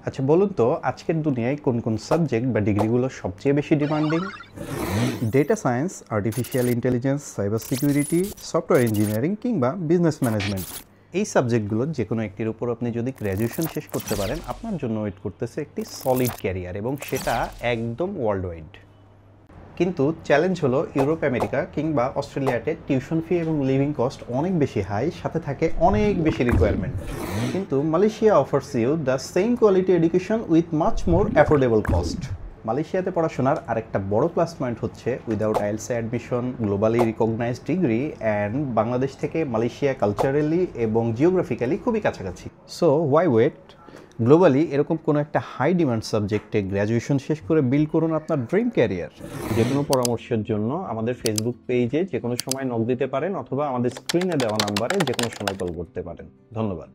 আচ্ছা বলুন তো আজকের দুনিয়ায় কোন কোন সাবজেক্ট বা ডিগ্রিগুলো সবচেয়ে বেশি demanding? Data science, artificial intelligence, cyber security, software engineering কিংবা বিজনেস ম্যানেজমেন্ট। এই সাবজেক্টগুলোর যে কোনো একটির উপর আপনি যদি গ্র্যাজুয়েশন শেষ করতে পারেন, আপনার জন্য ওয়েট করতেছে একটি সলিড ক্যারিয়ার, এবং সেটা একদম ওয়ার্ল্ড ওয়াইড। কিন্তু চ্যালেঞ্জ হলো ইউরোপ, আমেরিকা কিংবা অস্ট্রেলিয়াতে টিউশন ফি এবং লিভিং কস্ট অনেক বেশি হাই, সাথে থাকে অনেক বেশি রিকোয়ারমেন্ট। কিন্তু Malaysia offers you the same quality education with much more affordable cost. মালয়েশিয়াতে পড়াশোনার আরেকটা বড় প্লাস পয়েন্ট হচ্ছে without IELTS admission, globally recognised degree, and Bangladesh থেকে মালয়েশিয়া কালচারালি এবং জিওগ্রাফিক্যালি খুবই কাছাকাছি। So Y wait? গ্লোবালি এরকম কোনো একটা হাই ডিমান্ড সাবজেক্টে গ্র্যাজুয়েশন শেষ করে বিল্ড করুন আপনার ড্রিম ক্যারিয়ার। যে কোনো পরামর্শের জন্য আমাদের ফেসবুক পেজে যে কোনো সময় নক দিতে পারেন, অথবা আমাদের স্ক্রিনে দেওয়া নাম্বারে যে কোনো সময় কল করতে পারেন। ধন্যবাদ।